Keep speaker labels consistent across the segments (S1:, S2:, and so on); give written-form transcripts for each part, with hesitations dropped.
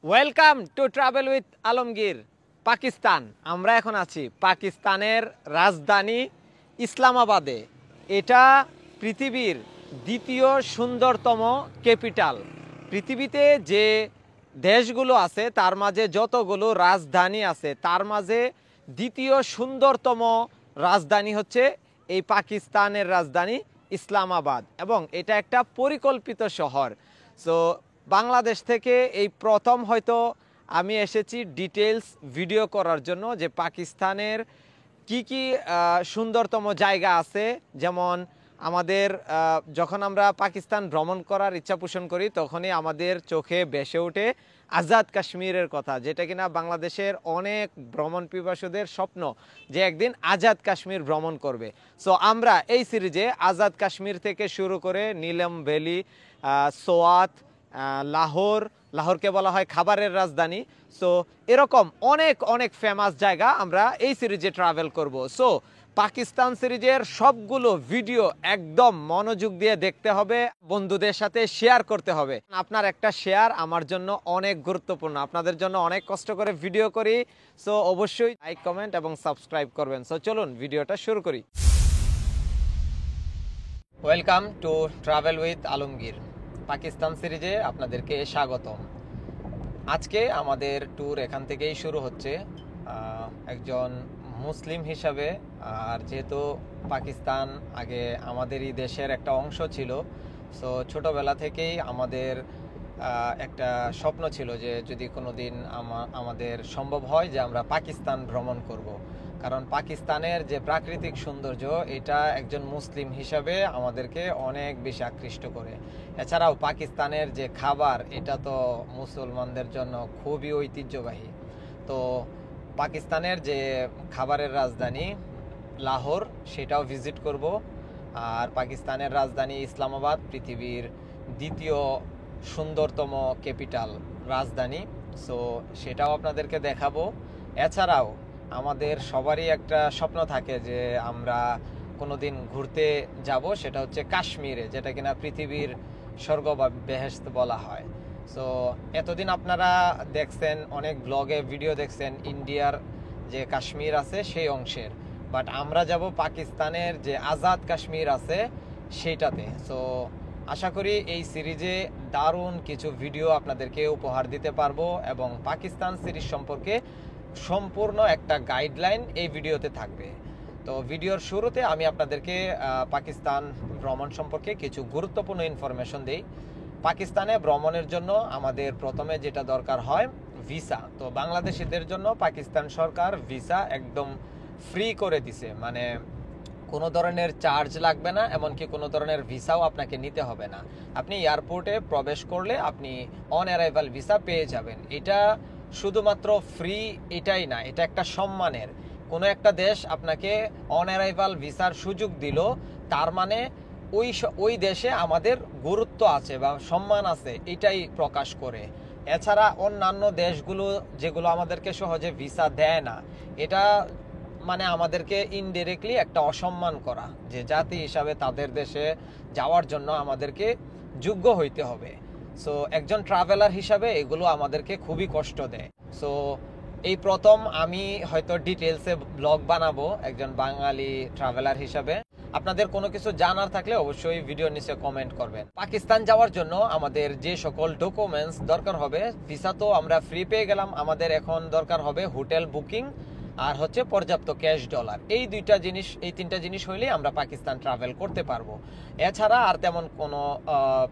S1: Welcome to travel with Alamgir. Pakistan, আমরা এখন আছি পাকিস্তানের রাজধানী ইসলামাবাদে। এটা পৃথিবীর দ্বিতীয় সুন্দরতম ক্যাপিটাল। পৃথিবীতে যে দেশগুলো আছে তার মাঝে যতগুলো রাজধানী আছে তার মাঝে দ্বিতীয় সুন্দরতম রাজধানী হচ্ছে এই পাকিস্তানের রাজধানী ইসলামাবাদ, এবং এটা একটা পরিকল্পিত শহর। সো বাংলাদেশ থেকে এই প্রথম হয়তো আমি এসেছি ডিটেলস ভিডিও করার জন্য যে পাকিস্তানের কি কি সুন্দরতম জায়গা আছে। যেমন আমাদের যখন আমরা পাকিস্তান ভ্রমণ করার ইচ্ছা পোষণ করি তখনই আমাদের চোখে ভেসে ওঠে আজাদ কাশ্মীরের কথা, যেটা কিনা বাংলাদেশের অনেক ভ্রমণ পিপাসুদের স্বপ্ন যে একদিন আজাদ কাশ্মীর ভ্রমণ করবে। সো আমরা এই সিরিজে আজাদ কাশ্মীর থেকে শুরু করে নীলম ভ্যালি, সোয়াত, লাহোরকে বলা হয় খাবারের রাজধানী। সো এরকম অনেক অনেক ফেমাস জায়গা আমরা এই সিরিজে ট্রাভেল করব। সো পাকিস্তান সিরিজের সবগুলো ভিডিও একদম মনোযোগ দিয়ে দেখতে হবে, বন্ধুদের সাথে শেয়ার করতে হবে। আপনার একটা শেয়ার আমার জন্য অনেক গুরুত্বপূর্ণ, আপনাদের জন্য অনেক কষ্ট করে ভিডিও করি। সো অবশ্যই লাইক, কমেন্ট এবং সাবস্ক্রাইব করবেন। সো চলুন ভিডিওটা শুরু করি। Welcome to travel with Alamgir Pakistan সিরিজে আপনাদেরকে স্বাগতম। আজকে আমাদের ট্যুর এখান থেকেই শুরু হচ্ছে। একজন মুসলিম হিসাবে, আর যেহেতু পাকিস্তান আগে আমাদেরই দেশের একটা অংশ ছিল, সো ছোটোবেলা থেকেই আমাদের একটা স্বপ্ন ছিল যে যদি কোনো দিন আমাদের সম্ভব হয় যে আমরা পাকিস্তান ভ্রমণ করব। কারণ পাকিস্তানের যে প্রাকৃতিক সৌন্দর্য এটা একজন মুসলিম হিসাবে আমাদেরকে অনেক বেশি আকৃষ্ট করে। এছাড়াও পাকিস্তানের যে খাবার এটা তো মুসলমানদের জন্য খুবই ঐতিহ্যবাহী। তো পাকিস্তানের যে খাবারের রাজধানী লাহোর সেটাও ভিজিট করব। আর পাকিস্তানের রাজধানী ইসলামাবাদ পৃথিবীর দ্বিতীয় সুন্দরতম ক্যাপিটাল রাজধানী, সো সেটাও আপনাদেরকে দেখাবো। এছাড়াও আমাদের সবারই একটা স্বপ্ন থাকে যে আমরা কোনো দিন ঘুরতে যাব, সেটা হচ্ছে কাশ্মীরে, যেটা কিনা পৃথিবীর স্বর্গ বা বেহেশত বলা হয়। সো এতদিন আপনারা দেখছেন অনেক ব্লগে ভিডিও দেখছেন ইন্ডিয়ার যে কাশ্মীর আছে সেই অংশের, বাট আমরা যাব পাকিস্তানের যে আজাদ কাশ্মীর আছে সেইটাতে। সো আশা করি এই সিরিজে দারুণ কিছু ভিডিও আপনাদেরকে উপহার দিতে পারবো, এবং পাকিস্তান সিরিজ সম্পর্কে সম্পূর্ণ একটা গাইডলাইন এই ভিডিওতে থাকবে। তো ভিডিওর শুরুতে আমি আপনাদেরকে পাকিস্তান ভ্রমণ সম্পর্কে কিছু গুরুত্বপূর্ণ ইনফরমেশন দিই। পাকিস্তানে ভ্রমণের জন্য আমাদের প্রথমে যেটা দরকার হয় ভিসা। তো বাংলাদেশিদের জন্য পাকিস্তান সরকার ভিসা একদম ফ্রি করে দিছে, মানে কোনো ধরনের চার্জ লাগবে না, এমনকি কোনো ধরনের ভিসাও আপনাকে নিতে হবে না। আপনি এয়ারপোর্টে প্রবেশ করলে আপনি অন অ্যারাইভাল ভিসা পেয়ে যাবেন। এটা শুধুমাত্র ফ্রি এটাই না, এটা একটা সম্মানের। কোনো একটা দেশ আপনাকে অন অ্যারাইভাল ভিসার সুযোগ দিল, তার মানে ওই দেশে আমাদের গুরুত্ব আছে বা সম্মান আছে, এটাই প্রকাশ করে। এছাড়া অন্যান্য দেশগুলো যেগুলো আমাদেরকে সহজে ভিসা দেয় না, এটা মানে আমাদেরকে ইনডিরেক্টলি একটা অসম্মান করা, যে জাতি হিসাবে তাদের দেশে যাওয়ার জন্য আমাদেরকে যোগ্য হইতে হবে। সো একজন ট্রাভেলার হিসাবে এগুলো আমাদেরকে খুবই কষ্ট দেয়। সো এই প্রথম আমি হয়তো ডিটেলসে ব্লগ বানাবো একজন বাঙালি ট্রাভেলার হিসাবে। আপনাদের কোনো কিছু জানার থাকলে অবশ্যই ভিডিওর নিচে কমেন্ট করবেন। পাকিস্তান যাওয়ার জন্য আমাদের যে সকল ডকুমেন্টস দরকার হবে, ভিসা তো আমরা ফ্রি পেয়ে গেলাম, আমাদের এখন দরকার হবে হোটেল বুকিং আর হচ্ছে পর্যাপ্ত ক্যাশ ডলার। এই তিনটা জিনিস হইলেই আমরা পাকিস্তান ট্রাভেল করতে পারবো। এছাড়া আর তেমন কোনো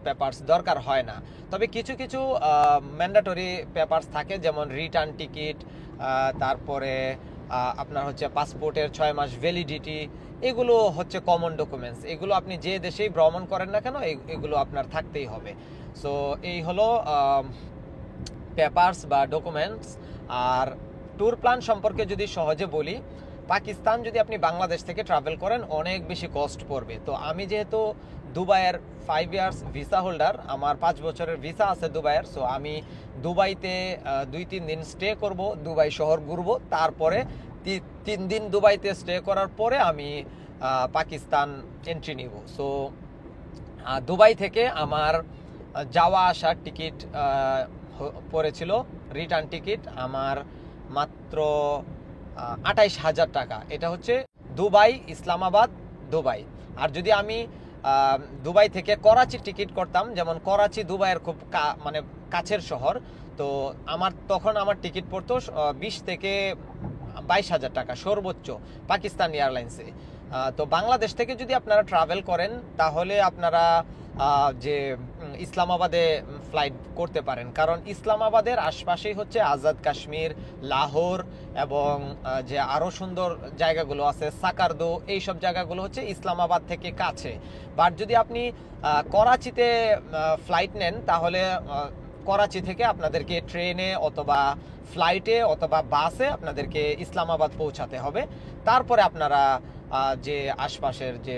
S1: পেপারস দরকার হয় না। তবে কিছু কিছু ম্যান্ডেটরি পেপারস থাকে, যেমন রিটার্ন টিকিট, তারপরে আপনার হচ্ছে পাসপোর্টের 6 মাস ভ্যালিডিটি, এগুলো হচ্ছে কমন ডকুমেন্টস। এগুলো আপনি যে দেশেই ভ্রমণ করেন না কেন এগুলো আপনার থাকতেই হবে। সো এই হলো পেপারস বা ডকুমেন্টস। আর ট্যুর প্ল্যান সম্পর্কে যদি সহজে বলি, পাকিস্তান যদি আপনি বাংলাদেশ থেকে ট্রাভেল করেন অনেক বেশি কস্ট পড়বে। তো আমি যেহেতু দুবাইয়ের 5 ইয়ার্স ভিসা হোল্ডার, আমার 5 বছরের ভিসা আছে দুবাইয়ের, সো আমি দুবাইতে 2-3 দিন স্টে করব, দুবাই শহর ঘুরবো, তারপরে 3 দিন দুবাইতে স্টে করার পরে আমি পাকিস্তান এন্ট্রি নিব। সো দুবাই থেকে আমার যাওয়া আসার টিকিট পড়েছিল রিটার্ন টিকিট আমার মাত্র 28,000 টাকা। এটা হচ্ছে দুবাই, ইসলামাবাদ, দুবাই। আর যদি আমি দুবাই থেকে করাচি টিকিট করতাম, যেমন করাচি দুবাইয়ের খুব মানে কাছের শহর, তো তখন আমার টিকিট পড়তো 20 থেকে 22,000 টাকা সর্বোচ্চ পাকিস্তান এয়ারলাইন্সে। তো বাংলাদেশ থেকে যদি আপনারা ট্রাভেল করেন তাহলে আপনারা যে ইসলামাবাদে ফ্লাইট করতে পারেন, কারণ ইসলামাবাদের আশপাশেই হচ্ছে আজাদ কাশ্মীর, লাহোর এবং যে আরও সুন্দর জায়গাগুলো আছে সাকারদো, এইসব জায়গাগুলো হচ্ছে ইসলামাবাদ থেকে কাছে। বাট যদি আপনি করাচিতে ফ্লাইট নেন তাহলে করাচি থেকে আপনাদেরকে ট্রেনে অথবা ফ্লাইটে অথবা বাসে আপনাদেরকে ইসলামাবাদ পৌঁছাতে হবে। তারপরে আপনারা যে আশপাশের যে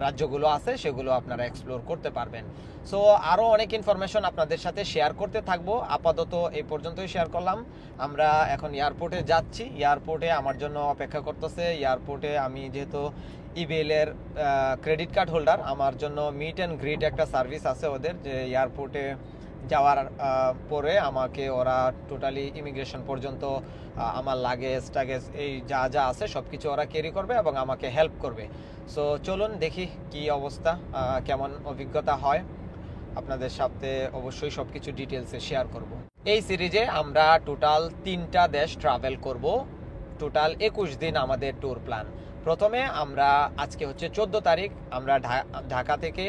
S1: রাজ্যগুলো আছে সেগুলো আপনারা এক্সপ্লোর করতে পারবেন। সো আরও অনেক ইনফরমেশন আপনাদের সাথে শেয়ার করতে থাকবো। আপাতত এই পর্যন্তই শেয়ার করলাম। আমরা এখন এয়ারপোর্টে যাচ্ছি। এয়ারপোর্টে আমার জন্য অপেক্ষা করতেছে। এয়ারপোর্টে আমি যেহেতু ইবিএলের ক্রেডিট কার্ড হোল্ডার, আমার জন্য মিট অ্যান্ড গ্রিট একটা সার্ভিস আছে ওদের, যে এয়ারপোর্টে যাওয়ার পরে আমাকে ওরা টোটালি ইমিগ্রেশন পর্যন্ত আমার লাগেজ টাগেজ এই যা যা আছে সব কিছু ওরা ক্যারি করবে এবং আমাকে হেল্প করবে। সো চলুন দেখি কি অবস্থা, কেমন অভিজ্ঞতা হয়। আপনাদের সাথে অবশ্যই সব কিছু ডিটেলসে শেয়ার করব। এই সিরিজে আমরা টোটাল 3টা দেশ ট্রাভেল করব। টোটাল 21 দিন আমাদের ট্যুর প্ল্যান। প্রথমে আমরা আজকে হচ্ছে 14 তারিখ, আমরা ঢাকা থেকে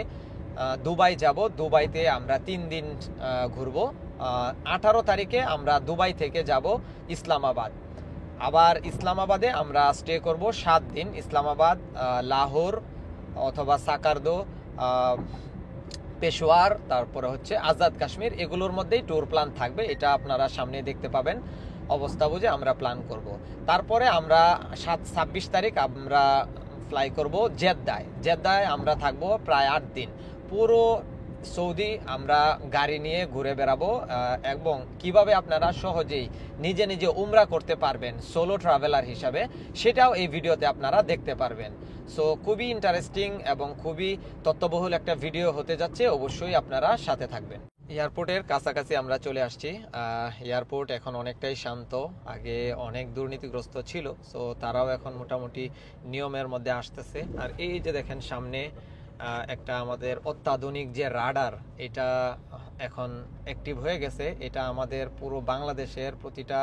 S1: দুবাই যাব। দুবাইতে আমরা 3 দিন ঘুরবো। 18 তারিখে আমরা দুবাই থেকে যাব ইসলামাবাদ। আবার ইসলামাবাদে আমরা স্টে করব 7 দিন। ইসলামাবাদ, লাহোর অথবা সাকারদো, পেশোয়ার, তারপরে হচ্ছে আজাদ কাশ্মীর, এগুলোর মধ্যেই ট্যুর প্ল্যান থাকবে। এটা আপনারা সামনে দেখতে পাবেন। অবস্থা বুঝে আমরা প্ল্যান করব। তারপরে আমরা 26 তারিখ আমরা ফ্লাই করব জেদ্দায়। জেদ্দায় আমরা থাকবো প্রায় 8 দিন। পুরো সৌদি আমরা গাড়ি নিয়ে ঘুরে বেড়াবো এবং কিভাবে আপনারা সহজেই নিজে নিজে উমরা করতে পারবেন সোলো ট্রাভেলার হিসাবে, সেটাও এই ভিডিওতে আপনারা দেখতে পারবেন। সো খুবই ইন্টারেস্টিং এবং খুবই তথ্যবহুল একটা ভিডিও হতে যাচ্ছে, অবশ্যই আপনারা সাথে থাকবেন। এয়ারপোর্টের কাছাকাছি আমরা চলে আসছি। এয়ারপোর্ট এখন অনেকটাই শান্ত, আগে অনেক দুর্নীতিগ্রস্ত ছিল। সো তারাও এখন মোটামুটি নিয়মের মধ্যে আসতেছে। আর এই যে দেখেন সামনে একটা আমাদের অত্যাধুনিক যে রাডার, এটা এখন অ্যাক্টিভ হয়ে গেছে। এটা আমাদের পুরো বাংলাদেশের প্রতিটা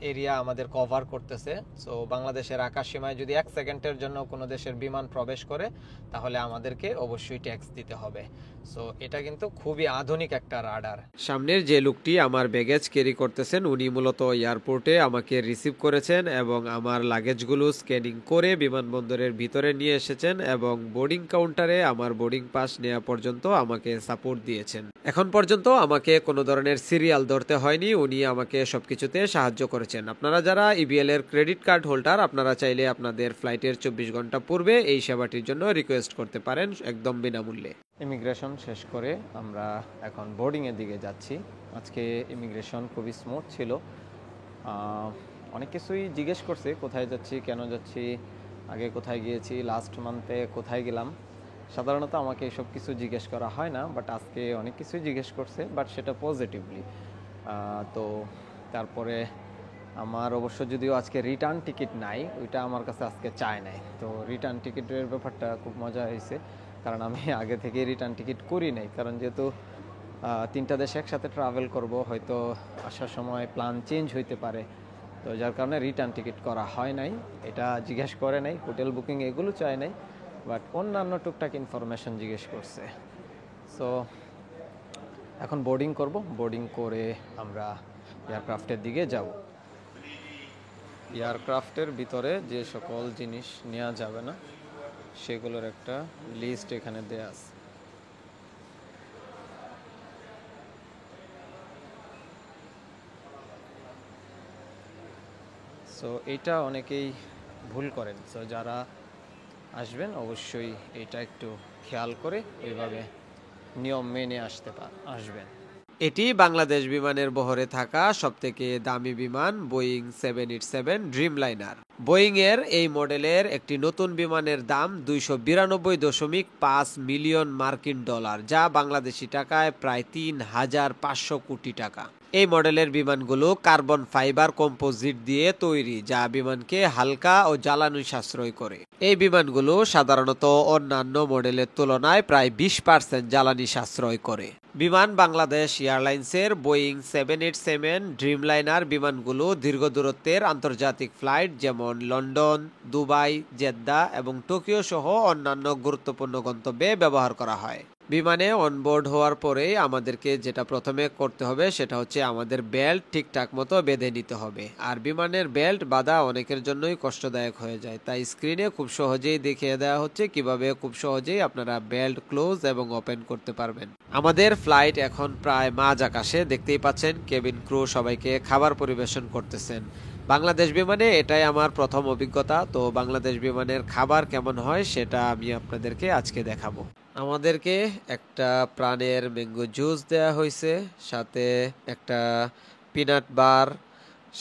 S1: এরিয়া আমাদের কভার করতেছে। সো বাংলাদেশের আকাশসীমায় যদি 1 সেকেন্ডের জন্য কোনো দেশের বিমান প্রবেশ করে তাহলে আমাদেরকে অবশ্যই ট্যাক্স দিতে হবে। সো এটা কিন্তু খুবই আধুনিক একটা রাডার। সামনের যে লোকটি আমার ব্যাগেজ ক্যারি করতেছেন উনি মূলত এয়ারপোর্টে আমাকে রিসিভ করেছেন এবং আমার লাগেজগুলো স্ক্যানিং করে বিমানবন্দরের ভিতরে নিয়ে এসেছেন এবং বোর্ডিং কাউন্টারে আমার বোর্ডিং পাস নেওয়া পর্যন্ত আমাকে সাপোর্ট দিয়েছেন। এখন পর্যন্ত আমাকে কোনো ধরনের সিরিয়াল ধরতে হয়নি, উনি আমাকে সবকিছুতে সাহায্য করেছেন। আপনারা যারা ইবিএল এর ক্রেডিট কার্ড হোল্ডার, আপনারা চাইলে আপনাদের ফ্লাইটের 24 ঘন্টা পূর্বে এই সেবাটির জন্য রিকোয়েস্ট করতে পারেন একদম বিনামূল্যে। ইমিগ্রেশন শেষ করে আমরা এখন বোর্ডিংয়ের দিকে যাচ্ছি। আজকে ইমিগ্রেশন খুবই স্মুথ ছিল। অনেক কিছুই জিজ্ঞেস করছে, কোথায় যাচ্ছি, কেন যাচ্ছি, আগে কোথায় গিয়েছি, লাস্ট মান্থে কোথায় গেলাম। সাধারণত আমাকে এসব কিছু জিজ্ঞেস করা হয় না, বাট আজকে অনেক কিছুই জিজ্ঞেস করছে, বাট সেটা পজিটিভলি। তো তারপরে আমার অবশ্য যদিও আজকে রিটার্ন টিকিট নাই, ওইটা আমার কাছে আজকে চায় নাই। তো রিটার্ন টিকিটের ব্যাপারটা খুব মজা হয়েছে, কারণ আমি আগে থেকে রিটার্ন টিকিট করি নাই। কারণ যেহেতু 3টা দেশে একসাথে ট্রাভেল করব, হয়তো আসার সময় প্ল্যান চেঞ্জ হইতে পারে, তো যার কারণে রিটার্ন টিকিট করা হয় নাই। এটা জিজ্ঞেস করে নাই, হোটেল বুকিং এগুলো চায় নাই, বাট অন্যান্য টুকটাক ইনফরমেশন জিজ্ঞেস করছে। সো এখন বোর্ডিং করব, বোর্ডিং করে আমরা এয়ারক্রাফটের দিকে যাব। এয়ারক্রাফটের ভিতরে যে সকল জিনিস নেওয়া যাবে না সেগুলোর একটা লিস্ট এখানে দেয়া আছে। সো এইটা অনেকেই ভুল করেন। সো যারা আসবেন অবশ্যই এটা একটু খেয়াল করে ওইভাবে নিয়ম মেনে আসবেন। এটি বাংলাদেশ বিমানের বহরে থাকা সবথেকে দামি বিমান বোয়িং 787 ড্রিমলাইনার। বোয়িং এর এই মডেলের একটি নতুন বিমানের দাম 292.5 মিলিয়ন মার্কিন ডলার, যা বাংলাদেশি টাকায় প্রায় 3,500 কোটি টাকা। এই মডেলের বিমানগুলো কার্বন ফাইবার কম্পোজিট দিয়ে তৈরি, যা বিমানকে হালকা ও জ্বালানি সাশ্রয় করে। এই বিমানগুলো সাধারণত অন্যান্য মডেলের তুলনায় প্রায় 20% জ্বালানি সাশ্রয় করে। বিমান বাংলাদেশ এয়ারলাইন্সের বোয়িং 787 ড্রিমলাইনার বিমানগুলো দীর্ঘ দূরত্বের আন্তর্জাতিক ফ্লাইট যেমন লন্ডন, দুবাই, জেদ্দা এবং টোকিও সহ অন্যান্য গুরুত্বপূর্ণ গন্তব্যে ব্যবহার করা হয়। বিমানে অনবোর্ড হওয়ার পরেই আমাদেরকে যেটা প্রথমে করতে হবে সেটা হচ্ছে আমাদের বেল্ট ঠিকঠাক মতো বেঁধে নিতে হবে। আর বিমানের বেল্ট বাঁধা অনেকের জন্যই কষ্টদায়ক হয়ে যায়, তাই স্ক্রিনে খুব সহজেই দেখিয়ে দেওয়া হচ্ছে কিভাবে খুব সহজেই আপনারা বেল্ট ক্লোজ এবং ওপেন করতে পারবেন। আমাদের ফ্লাইট এখন প্রায় মাঝ আকাশে, দেখতেই পাচ্ছেন কেবিন ক্রু সবাইকে খাবার পরিবেশন করতেছেন। বাংলাদেশ বিমানে এটাই আমার প্রথম অভিজ্ঞতা, তো বাংলাদেশ বিমানের খাবার কেমন হয় সেটা আমি আপনাদেরকে আজকে দেখাবো। আমাদেরকে একটা প্রাণের ম্যাঙ্গো জুস দেয়া হয়েছে, সাথে একটা পিনাট বার,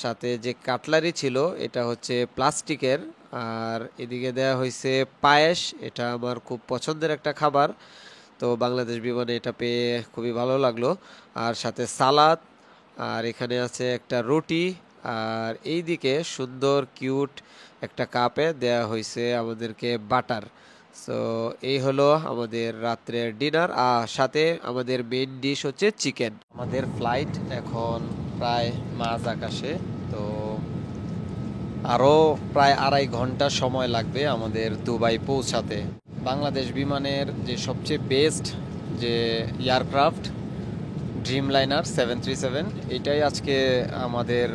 S1: সাথে যে কাটলারি ছিল এটা হচ্ছে প্লাস্টিকের, আর এদিকে দেয়া হয়েছে পায়েস। এটা আমার খুব পছন্দের একটা খাবার, তো বাংলাদেশ বিমানে এটা পেয়ে খুবই ভালো লাগলো। আর সাথে সালাদ, আর এখানে আছে একটা রুটি, আর এইদিকে সুন্দর কিউট একটা কাপে দেয়া হয়েছে আমাদেরকে বাটার। সো এই হলো আমাদের রাত্রের ডিনার, আর সাথে আমাদের মেইন ডিশ হচ্ছে চিকেন। আমাদের ফ্লাইট এখন প্রায় মাঝ আকাশে, তো আরও প্রায় 2.5 ঘন্টা সময় লাগবে আমাদের দুবাই পৌঁছাতে। বাংলাদেশ বিমানের যে সবচেয়ে বেস্ট যে এয়ারক্রাফট ড্রিমলাইনার 737, এটাই আজকে আমাদের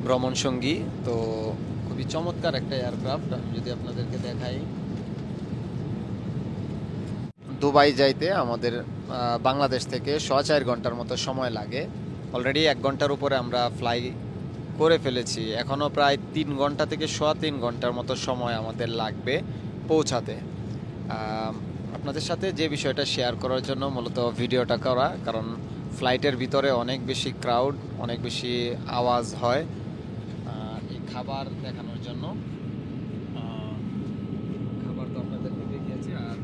S1: ভ্রমণ সঙ্গী। তো খুবই চমৎকার একটা এয়ারক্রাফট। আমি যদি আপনাদেরকে দেখাই, দুবাই যাইতে আমাদের বাংলাদেশ থেকে 4.5 ঘন্টার মতো সময় লাগে। অলরেডি 1 ঘন্টার উপরে আমরা ফ্লাই করে ফেলেছি, এখনও প্রায় 3 ঘন্টা থেকে 3.25 ঘন্টার মতো সময় আমাদের লাগবে পৌঁছাতে। আপনাদের সাথে যে বিষয়টা শেয়ার করার জন্য মূলত ভিডিওটা করা, কারণ ফ্লাইটের ভিতরে অনেক বেশি ক্রাউড, অনেক বেশি আওয়াজ হয়। এই খাবার দেখানোর জন্য, খাবার তো আপনাদেরকে দেখিয়েছি, আর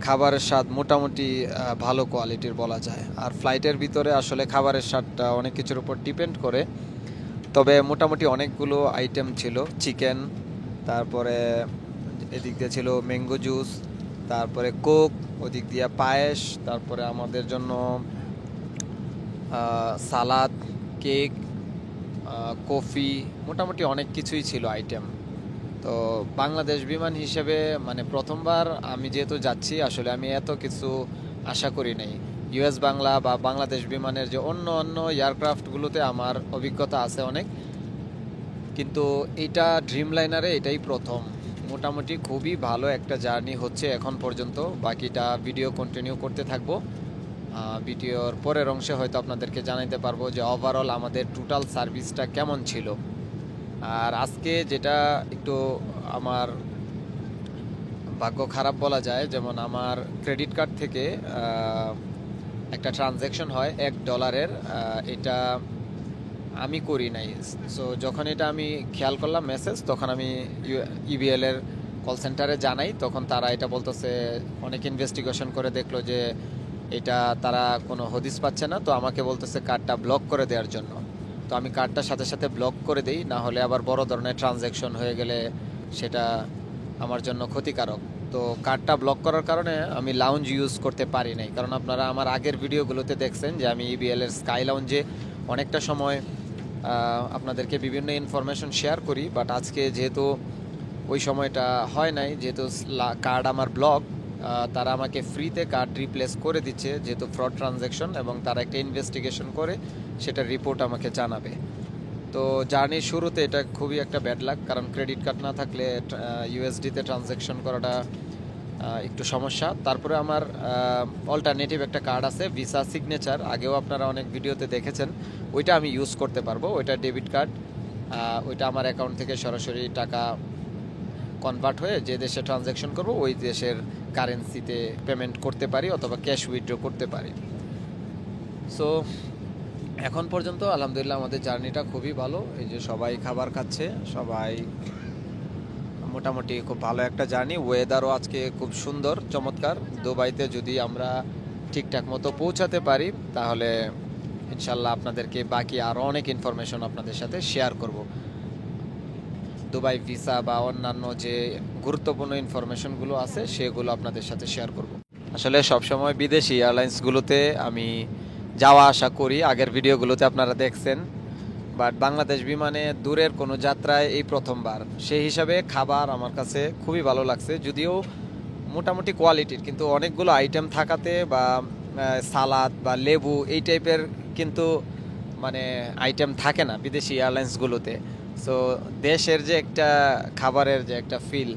S1: খাবারের স্বাদ মোটামুটি ভালো কোয়ালিটির বলা যায়। আর ফ্লাইটের ভিতরে আসলে খাবারের স্বাদটা অনেক কিছুর উপর ডিপেন্ড করে, তবে মোটামুটি অনেকগুলো আইটেম ছিল। চিকেন, তারপরে এদিক দিয়ে ছিল ম্যাঙ্গো জুস, তারপরে কোক, ওদিক দিয়ে পায়েস, তারপরে আমাদের জন্য সালাদ, কেক, কফি, মোটামুটি অনেক কিছুই ছিল আইটেম। তো বাংলাদেশ বিমান হিসেবে মানে প্রথমবার আমি যেহেতু যাচ্ছি, আসলে আমি এত কিছু আশা করি নাই। ইউএস বাংলা বা বাংলাদেশ বিমানের যে অন্য এয়ারক্রাফটগুলোতে আমার অভিজ্ঞতা আছে অনেক, কিন্তু এটা ড্রিমলাইনারে এটাই প্রথম। মোটামুটি খুবই ভালো একটা জার্নি হচ্ছে এখন পর্যন্ত। বাকিটা ভিডিও কন্টিনিউ করতে থাকবো। ভিডিওর পরের অংশে হয়তো আপনাদেরকে জানাইতে পারবো যে ওভারঅল আমাদের টোটাল সার্ভিসটা কেমন ছিল। আর আজকে যেটা একটু আমার ভাগ্য খারাপ বলা যায়, যেমন আমার ক্রেডিট কার্ড থেকে একটা ট্রানজ্যাকশন হয় $1, এটা আমি করি নাই। সো যখন এটা আমি খেয়াল করলাম মেসেজ, তখন আমি ইবিএল এর কল সেন্টারে জানাই, তখন তারা এটা বলতেছে অনেক ইনভেস্টিগেশন করে দেখলো যে এটা তারা কোনো হদিস পাচ্ছে না, তো আমাকে বলতেছে কার্ডটা ব্লক করে দেওয়ার জন্য। তো আমি কার্ডটার সাথে সাথে ব্লক করে দিই, না হলে আবার বড় ধরনের ট্রানজ্যাকশন হয়ে গেলে সেটা আমার জন্য ক্ষতিকারক। তো কার্ডটা ব্লক করার কারণে আমি লাউঞ্জ ইউজ করতে পারি নাই, কারণ আপনারা আমার আগের ভিডিওগুলোতে দেখছেন যে আমি ইবিএল এর স্কাই লাউঞ্জে অনেকটা সময় আপনাদেরকে বিভিন্ন ইনফরমেশন শেয়ার করি। বাট আজকে যেহেতু ওই সময়টা হয় নাই, যেহেতু কার্ড আমার ব্লক, তারা আমাকে ফ্রিতে কার্ড রিপ্লেস করে দিচ্ছে যেহেতু ফ্রড ট্রানজ্যাকশন, এবং তারা একটা ইনভেস্টিগেশন করে সেটার রিপোর্ট আমাকে জানাবে। তো জার্নির শুরুতে এটা খুবই একটা ব্যাড লাক, কারণ ক্রেডিট কার্ড না থাকলে ইউএসডিতে ট্রানজ্যাকশন করাটা একটু সমস্যা। তারপরে আমার অল্টারনেটিভ একটা কার্ড আছে, ভিসা সিগনেচার, আগেও আপনারা অনেক ভিডিওতে দেখেছেন, ওইটা আমি ইউজ করতে পারবো। ওইটা ডেবিট কার্ড, ওইটা আমার অ্যাকাউন্ট থেকে সরাসরি টাকা কনভার্ট হয়ে যে দেশে ট্রানজ্যাকশন করব ওই দেশের কারেন্সিতে পেমেন্ট করতে পারি অথবা ক্যাশ উইথড্র করতে পারি। সো এখন পর্যন্ত আলহামদুলিল্লাহ আমাদের জার্নিটা খুবই ভালো। এই যে সবাই খাবার খাচ্ছে, সবাই মোটামুটি খুব ভালো একটা জার্নি। ওয়েদারও আজকে খুব সুন্দর, চমৎকার। দুবাইতে যদি আমরা ঠিকঠাক মতো পৌঁছাতে পারি তাহলে ইনশাল্লাহ আপনাদেরকে বাকি আরও অনেক ইনফরমেশন আপনাদের সাথে শেয়ার করব। দুবাই ভিসা বা অন্যান্য যে গুরুত্বপূর্ণ ইনফরমেশনগুলো আছে সেগুলো আপনাদের সাথে শেয়ার করব। আসলে সবসময় বিদেশি এয়ারলাইন্সগুলোতে আমি যাওয়া আসা করি, আগের ভিডিওগুলোতে আপনারা দেখছেন, বাট বাংলাদেশ বিমানে দূরের কোনো যাত্রায় এই প্রথমবার। সেই হিসাবে খাবার আমার কাছে খুবই ভালো লাগছে, যদিও মোটামুটি কোয়ালিটির, কিন্তু অনেকগুলো আইটেম থাকাতে বা সালাদ বা লেবু এই টাইপের কিন্তু মানে আইটেম থাকে না বিদেশি এয়ারলাইন্সগুলোতে। সো দেশের যে একটা খাবারের যে একটা ফিল,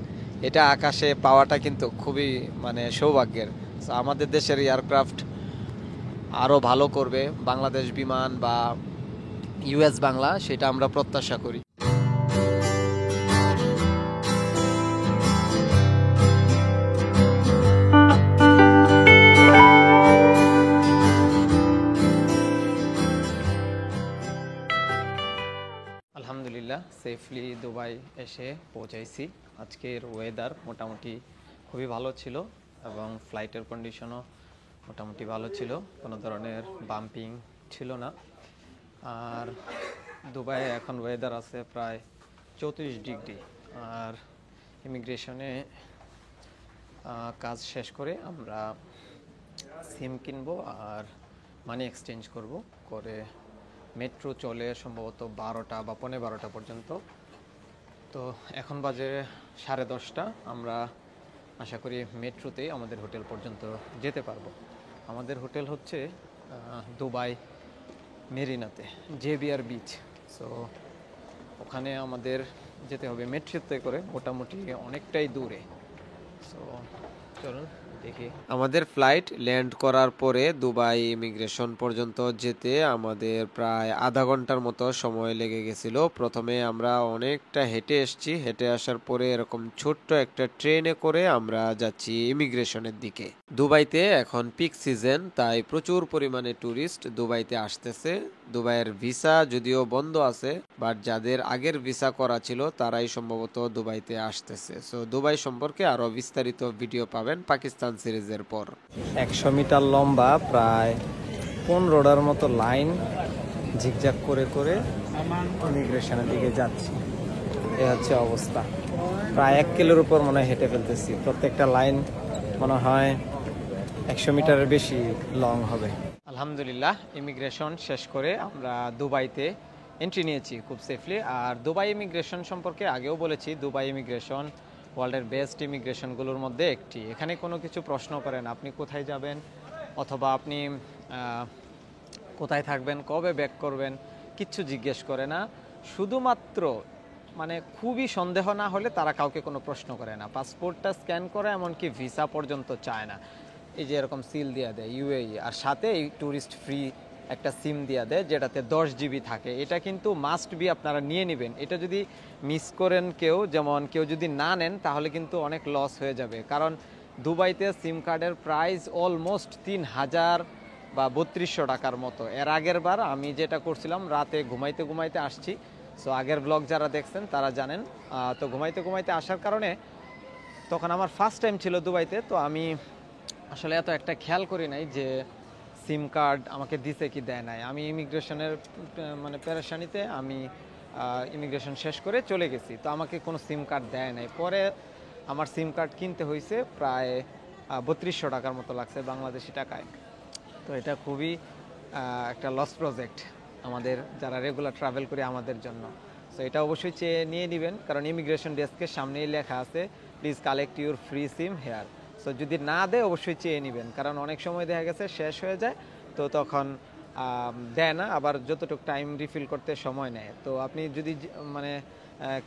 S1: এটা আকাশে পাওয়াটা কিন্তু খুবই মানে সৌভাগ্যের। সো আমাদের দেশের এয়ারক্রাফট আরও ভালো করবে বাংলাদেশ বিমান বা ইউএস বাংলা, সেটা আমরা প্রত্যাশা করি। আলহামদুলিল্লাহ সেফলি দুবাই এসে পৌঁছাইছি। আজকের ওয়েদার মোটামুটি খুবই ভালো ছিল এবং ফ্লাইটের কন্ডিশনও মোটামুটি ভালো ছিল, কোনো ধরনের বাম্পিং ছিল না। আর দুবাইয়ে এখন ওয়েদার আছে প্রায় 34 ডিগ্রি। আর ইমিগ্রেশনে কাজ শেষ করে আমরা সিম কিনবো আর মানি এক্সচেঞ্জ করে মেট্রো চলে সম্ভবত 12টা বা 12:15 পর্যন্ত। তো এখন বাজে 10:30। আমরা আশা করি মেট্রোতেই আমাদের হোটেল পর্যন্ত যেতে পারবো। আমাদের হোটেল হচ্ছে দুবাই মেরিনাতে, জেবিআর বিচ। সো ওখানে আমাদের যেতে হবে মেট্রোতে করে, মোটামুটি অনেকটাই দূরে। সো চলুন দেখি। আমাদের ফ্লাইট ল্যান্ড করার পরে দুবাই ইমিগ্রেশন পর্যন্ত যেতে আমাদের প্রায় আধা ঘন্টার মতো সময় লেগে গেছিল। প্রথমে আমরা অনেকটা হেঁটে এসেছি, হেঁটে আসার পরে এরকম ছোট্ট একটা ট্রেনে করে আমরা যাচ্ছি ইমিগ্রেশনের দিকে। দুবাইতে এখন পিক সিজন, তাই প্রচুর পরিমাণে ট্যুরিস্ট দুবাইতে আসতেছে। দুবাইয়ের ভিসা যদিও বন্ধ আছে, বাট যাদের আগের ভিসা করা ছিল তারাই সম্ভবত দুবাইতে আসতেছে। সো দুবাই সম্পর্কে আরো বিস্তারিত ভিডিও পাবেন পাকিস্তান সিরিজের পর। 100 মিটার লম্বা প্রায় 15টার মতো লাইন ঝিকঝাক করে করে ইমিগ্রেশনের দিকে যাচ্ছি। এ হচ্ছে অবস্থা। প্রায় 1 কিলোর উপর মনে হয় হেঁটে ফেলতেছি। প্রত্যেকটা লাইন মনে হয় 100 মিটারের বেশি লং হবে। আলহামদুলিল্লাহ ইমিগ্রেশন শেষ করে আমরা দুবাইতে এন্ট্রি নিয়েছি খুব সেফলি। আর দুবাই ইমিগ্রেশন সম্পর্কে আগেও বলেছি, দুবাই ইমিগ্রেশন ওয়ার্ল্ডের বেস্ট ইমিগ্রেশনগুলোর মধ্যে একটি। এখানে কোনো কিছু প্রশ্ন করেন, আপনি কোথায় যাবেন অথবা আপনি কোথায় থাকবেন, কবে ব্যাক করবেন, কিচ্ছু জিজ্ঞেস করে না। শুধুমাত্র মানে খুবই সন্দেহ না হলে তারা কাউকে কোনো প্রশ্ন করে না। পাসপোর্টটা স্ক্যান করে, এমনকি ভিসা পর্যন্ত চায় না। এই যে এরকম সিল দিয়ে দেয় ইউএই, আর সাথে এই ট্যুরিস্ট ফ্রি একটা সিম দিয়ে দেয় যেটাতে 10 জিবি থাকে। এটা কিন্তু মাস্ট বি আপনারা নিয়ে নেবেন। এটা যদি মিস করেন কেউ, যেমন কেউ যদি না নেন তাহলে কিন্তু অনেক লস হয়ে যাবে। কারণ দুবাইতে সিম কার্ডের প্রাইস অলমোস্ট 3000 বা 3200 টাকার মতো। এর আগের বার আমি যেটা করছিলাম, রাতে ঘুমাইতে ঘুমাইতে আসছি। সো আগের ব্লগ যারা দেখছেন তারা জানেন। তো ঘুমাইতে ঘুমাইতে আসার কারণে তখন আমার ফার্স্ট টাইম ছিল দুবাইতে, তো আমি আসলে এত একটা খেয়াল করি নাই যে সিম কার্ড আমাকে দিছে কি দেয় নাই। আমি ইমিগ্রেশনের মানে পেরেশানিতে আমি ইমিগ্রেশন শেষ করে চলে গেছি, তো আমাকে কোনো সিম কার্ড দেয় নাই। পরে আমার সিম কার্ড কিনতে হয়েছে প্রায় 3200 টাকার মতো লাগছে বাংলাদেশি টাকায়। তো এটা খুবই একটা লস প্রজেক্ট আমাদের যারা রেগুলার ট্রাভেল করি আমাদের জন্য। সো এটা অবশ্যই চেয়ে নিয়ে নেবেন, কারণ ইমিগ্রেশন ডেস্কের সামনেই লেখা আছে please collect your free SIM here. So যদি না দেয় অবশ্যই চেয়ে নেবেন, কারণ অনেক সময় দেখা গেছে শেষ হয়ে যায়, তো তখন দেয় না, আবার যতটুকু টাইম রিফিল করতে সময় নেয়। তো আপনি যদি মানে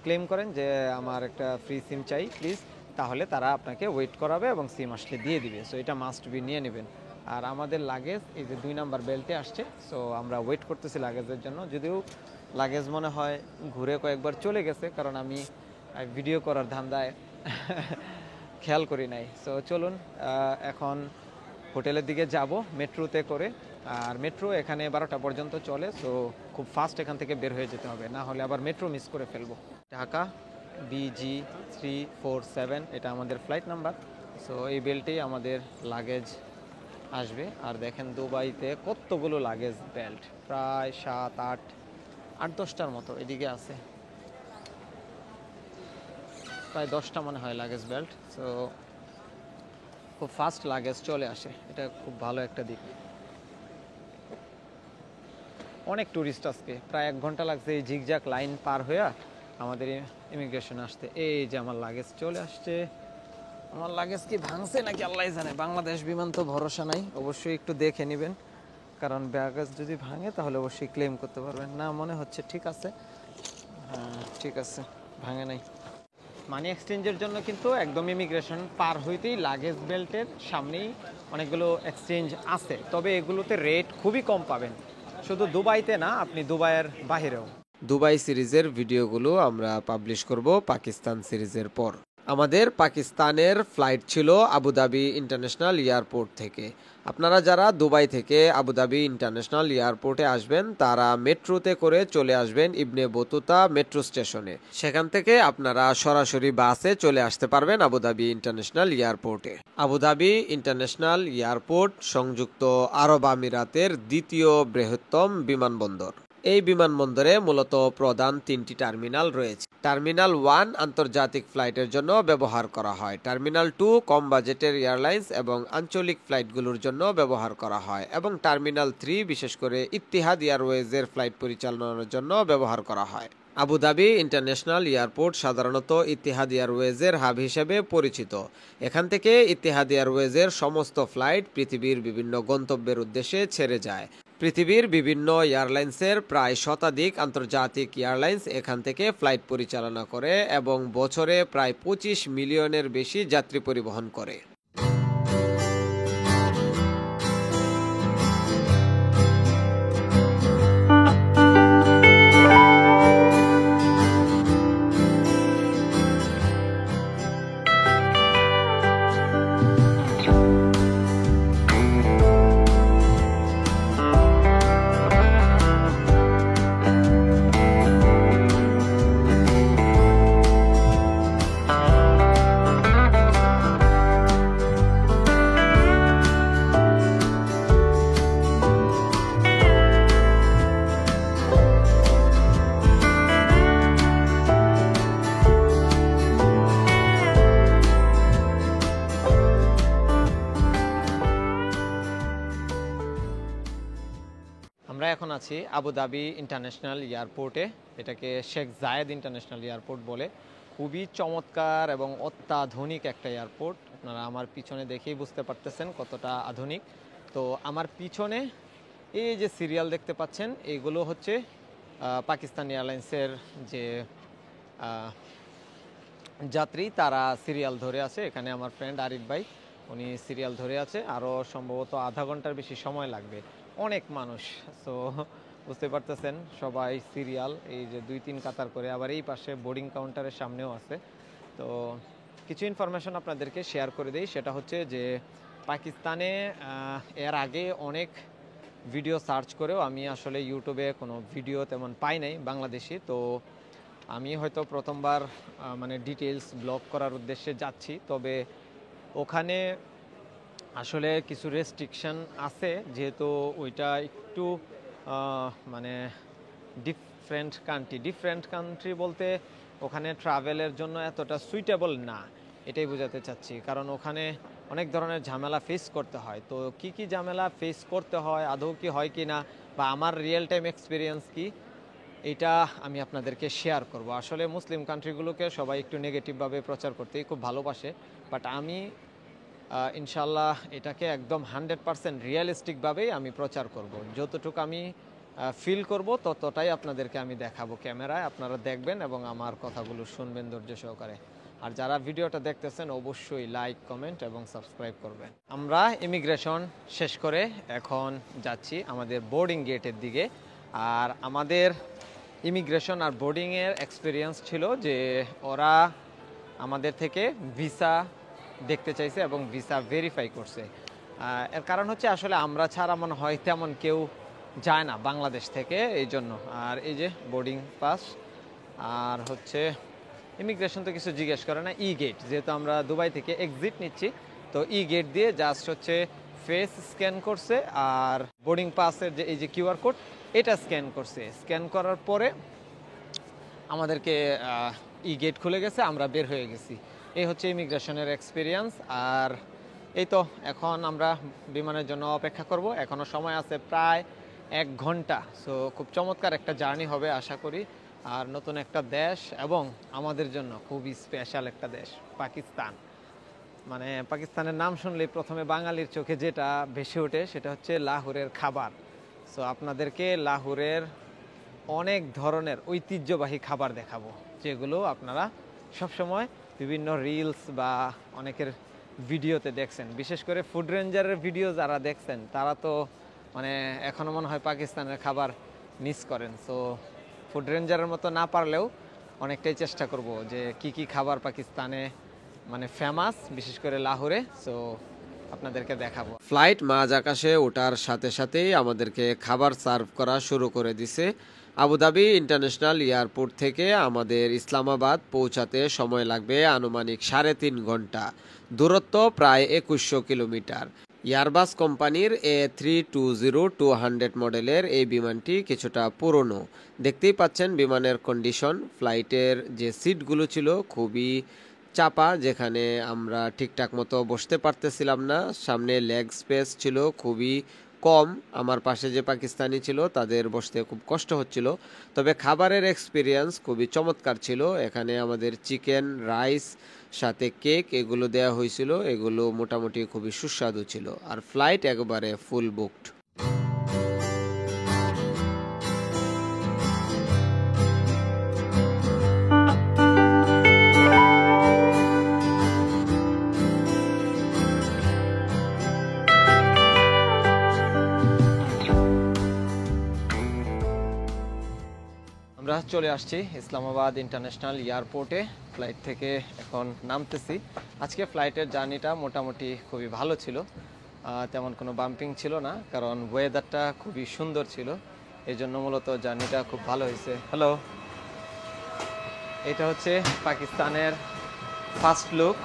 S1: ক্লেম করেন যে আমার একটা ফ্রি সিম চাই প্লিজ, তাহলে তারা আপনাকে ওয়েট করাবে এবং সিম আসলে দিয়ে দিবে। সো এটা মাস্ট বি নিয়ে নেবেন। আর আমাদের লাগেজ এই যে 2 নাম্বার বেল্টে আসছে। সো আমরা ওয়েট করতেছি লাগেজের জন্য, যদিও লাগেজ মনে হয় ঘুরে কয়েকবার চলে গেছে, কারণ আমি ভিডিও করার ধান্দায় খেয়াল করি নাই। সো চলুন এখন হোটেলের দিকে যাব মেট্রোতে করে। আর মেট্রো এখানে 12টা পর্যন্ত চলে, সো খুব ফাস্ট এখান থেকে বের হয়ে যেতে হবে, না হলে আবার মেট্রো মিস করে ফেলবো। ঢাকা BG347 এটা আমাদের ফ্লাইট নাম্বার। সো এই বেল্টেই আমাদের লাগেজ আসবে। আর দেখেন দুবাইতে কতগুলো লাগেজ বেল্ট, প্রায় 7-8-10টার মতো এদিকে আছে, প্রায় 10টা মনে হয় লাগেজ বেল্ট। সো খুব ফাস্ট লাগেজ চলে আসে, এটা খুব ভালো একটা দিক। অনেক ট্যুরিস্ট আজকে, প্রায় 1 ঘন্টা লাগছে এই ঝিকঝাক লাইন পার হয়ে আমাদের ইমিগ্রেশন আসতে। এই যে আমার লাগেজ চলে আসছে। আমার লাগেজ কি ভাঙছে নাকি আল্লাহ জানে, বাংলাদেশ বিমান তো ভরসা নাই, অবশ্যই একটু দেখে নেবেন, কারণ ব্যাগেজ যদি ভাঙে তাহলে অবশ্যই ক্লেম করতে পারবেন। না মনে হচ্ছে ঠিক আছে, হ্যাঁ ঠিক আছে, ভাঙে নাই। মানি এক্সচেঞ্জের জন্য কিন্তু একদম ইমিগ্রেশন পার হইতেই লাগেজ বেল্টের সামনেই অনেকগুলো এক্সচেঞ্জ আছে, তবে এগুলোতে রেট খুবই কম পাবেন, শুধু দুবাইতে না, আপনি দুবাইয়ের বাহিরেও। দুবাই সিরিজের ভিডিওগুলো আমরা পাবলিশ করব পাকিস্তান সিরিজের পর। আমাদের পাকিস্তানের ফ্লাইট ছিল আবুধাবি ইন্টারন্যাশনাল এয়ারপোর্ট থেকে। আপনারা যারা দুবাই থেকে আবুধাবি ইন্টারন্যাশনাল এয়ারপোর্টে আসবেন তারা মেট্রোতে করে চলে আসবেন ইবনে বতুতা মেট্রো স্টেশনে। সেখান থেকে আপনারা সরাসরি বাসে চলে আসতে পারবেন আবুধাবি ইন্টারন্যাশনাল এয়ারপোর্টে। আবুধাবি ইন্টারন্যাশনাল এয়ারপোর্ট সংযুক্ত আরব আমিরাতের দ্বিতীয় বৃহত্তম বিমানবন্দর। এই বিমানবন্দরে মূলত প্রধান 3টি টার্মিনাল রয়েছে। টার্মিনাল 1 আন্তর্জাতিক ফ্লাইটের জন্য ব্যবহার করা হয়। টার্মিনাল 2 কম বাজেটের এয়ারলাইন্স এবং আঞ্চলিক ফ্লাইটগুলোর জন্য ব্যবহার করা হয়, এবং টার্মিনাল 3 বিশেষ করে ইত্তিহাদ এয়ারওয়েজের ফ্লাইট পরিচালনার জন্য ব্যবহার করা হয়। আবুধাবি ইন্টারন্যাশনাল এয়ারপোর্ট সাধারণত ইত্তিহাদ এয়ারওয়েজের হাব হিসেবে পরিচিত। এখান থেকে ইত্তিহাদ এয়ারওয়েজের সমস্ত ফ্লাইট পৃথিবীর বিভিন্ন গন্তব্যের উদ্দেশ্যে ছেড়ে যায়। পৃথিবীর বিভিন্ন এয়ারলাইন্সের প্রায় শতাধিক আন্তর্জাতিক এয়ারলাইন্স এখান থেকে ফ্লাইট পরিচালনা করে এবং বছরে প্রায় 25 মিলিয়নের বেশি যাত্রী পরিবহন করে। আমরা এখন আছি আবুধাবি ইন্টারন্যাশনাল এয়ারপোর্টে। এটাকে শেখ জায়েদ ইন্টারন্যাশনাল এয়ারপোর্ট বলে। খুবই চমৎকার এবং অত্যাধুনিক একটা এয়ারপোর্ট। আপনারা আমার পিছনে দেখেই বুঝতে পারতেছেন কতটা আধুনিক। তো আমার পিছনে এই যে সিরিয়াল দেখতে পাচ্ছেন, এইগুলো হচ্ছে পাকিস্তান এয়ারলাইন্সের যে যাত্রী, তারা সিরিয়াল ধরে আছে। এখানে আমার ফ্রেন্ড আরিফ ভাই, উনি সিরিয়াল ধরে আছে। আরও সম্ভবত আধা ঘন্টার বেশি সময় লাগবে, অনেক মানুষ। সো বুঝতে পারতেছেন সবাই সিরিয়াল, এই যে 2-3 কাতার করে। আবার এই পাশে বোর্ডিং কাউন্টারের সামনেও আছে। তো কিছু ইনফরমেশন আপনাদেরকে শেয়ার করে দিই, সেটা হচ্ছে যে পাকিস্তানে এর আগে অনেক ভিডিও সার্চ করেও আমি আসলে ইউটিউবে কোনো ভিডিও তেমন পাই নাই বাংলাদেশি। তো আমি হয়তো প্রথমবার মানে ডিটেলস ব্লগ করার উদ্দেশ্যে যাচ্ছি, তবে ওখানে আসলে কিছু রেস্ট্রিকশন আছে, যেহেতু ওইটা একটু মানে ডিফারেন্ট কান্ট্রি বলতে ওখানে ট্রাভেলের জন্য এতটা সুইটেবল না, এটাই বোঝাতে চাচ্ছি। কারণ ওখানে অনেক ধরনের ঝামেলা ফেস করতে হয়। তো কি কি ঝামেলা ফেস করতে হয়, আদৌ কি হয় কি না, বা আমার রিয়েল টাইম এক্সপিরিয়েন্স কি, এটা আমি আপনাদেরকে শেয়ার করব। আসলে মুসলিম কান্ট্রিগুলোকে সবাই একটু নেগেটিভভাবে প্রচার করতেই খুব ভালোবাসে, বাট আমি ইনশাল্লাহ এটাকে একদম 100% রিয়েলিস্টিকভাবেই আমি প্রচার করব। যতটুকু আমি ফিল করব ততটাই আপনাদেরকে আমি দেখাবো ক্যামেরায়, আপনারা দেখবেন এবং আমার কথাগুলো শুনবেন ধৈর্য সহকারে। আর যারা ভিডিওটা দেখতেছেন অবশ্যই লাইক, কমেন্ট এবং সাবস্ক্রাইব করবেন। আমরা ইমিগ্রেশন শেষ করে এখন যাচ্ছি আমাদের বোর্ডিং গেটের দিকে। আর আমাদের ইমিগ্রেশন আর বোর্ডিংয়ের এক্সপিরিয়েন্স ছিল যে ওরা আমাদের থেকে ভিসা দেখতে চাইছে এবং ভিসা ভেরিফাই করছে। এর কারণ হচ্ছে আসলে আমরা ছাড়া মনে হয় তেমন কেউ যায় না বাংলাদেশ থেকে, এই জন্য। আর এই যে বোর্ডিং পাস, আর হচ্ছে ইমিগ্রেশন তো কিছু জিজ্ঞেস করে না, ই গেট, যেহেতু আমরা দুবাই থেকে এক্সিট নিচ্ছি, তো ই গেট দিয়ে জাস্ট হচ্ছে ফেস স্ক্যান করছে আর বোর্ডিং পাসের যে এই যে কিউআর কোড এটা স্ক্যান করছে। স্ক্যান করার পরে আমাদেরকে ই গেট খুলে গেছে, আমরা বের হয়ে গেছি। এই হচ্ছে ইমিগ্রেশনের এক্সপিরিয়েন্স। আর এই তো এখন আমরা বিমানের জন্য অপেক্ষা করব, এখনও সময় আছে প্রায় 1 ঘন্টা। সো খুব চমৎকার একটা জার্নি হবে আশা করি। আর নতুন একটা দেশ এবং আমাদের জন্য খুবই স্পেশাল একটা দেশ পাকিস্তান। মানে পাকিস্তানের নাম শুনলেই প্রথমে বাঙালির চোখে যেটা ভেসে ওঠে সেটা হচ্ছে লাহোরের খাবার। সো আপনাদেরকে লাহোরের অনেক ধরনের ঐতিহ্যবাহী খাবার দেখাবো, যেগুলো আপনারা সবসময় বিভিন্ন রিলস বা অনেকের ভিডিওতে দেখছেন। বিশেষ করে ফুড রেঞ্জারের ভিডিও যারা দেখছেন তারা তো মানে এখনও মনে হয় পাকিস্তানের খাবার মিস করেন। সো ফুড রেঞ্জারের মতো না পারলেও অনেকটাই চেষ্টা করব যে কি কি খাবার পাকিস্তানে মানে ফেমাস, বিশেষ করে লাহোরে। সো আপনাদেরকে দেখাবো। ফ্লাইট মাঝ আকাশে ওঠার সাথে সাথেই আমাদেরকে খাবার সার্ভ করা শুরু করে দিছে। আবুধাবি ইন্টারন্যাশনাল এয়ারপোর্ট থেকে আমাদের ইসলামাবাদ পৌঁছাতে সময় লাগবে আনুমানিক 3.5 ঘন্টা। দূরত্ব প্রায় 2100 কিলোমিটার। এয়ারবাস কোম্পানির A320-200 মডেলের এই বিমানটি কিছুটা পুরনো। দেখতেই পাচ্ছেন বিমানের কন্ডিশন। ফ্লাইটের যে সিটগুলো ছিল খুবই চাপা, যেখানে আমরা ঠিকঠাক মতো বসতে পারতেছিলাম না। সামনে লেগ স্পেস ছিল খুবই কম। আমার পাশে যে পাকিস্তানি ছিল তাদের বসতে খুব কষ্ট হচ্ছিল। তবে খাবারের এক্সপিরিয়েন্স খুবই চমৎকার ছিল। এখানে আমাদের চিকেন, রাইস, সাথে কেক এগুলো দেওয়া হয়েছিল। এগুলো মোটামুটি খুবই সুস্বাদু ছিল। আর ফ্লাইট একবারে ফুল বুকড। আমরা চলে আসছি ইসলামাবাদ ইন্টারন্যাশনাল এয়ারপোর্টে। ফ্লাইট থেকে এখন নামতেছি। আজকে ফ্লাইটের জার্নিটা মোটামুটি খুবই ভালো ছিল, তেমন কোনো বাম্পিং ছিল না, কারণ ওয়েদারটা খুবই সুন্দর ছিল, এই জন্য মূলত জার্নিটা খুব ভালো হয়েছে। হ্যালো, এটা হচ্ছে পাকিস্তানের ফার্স্ট লুক।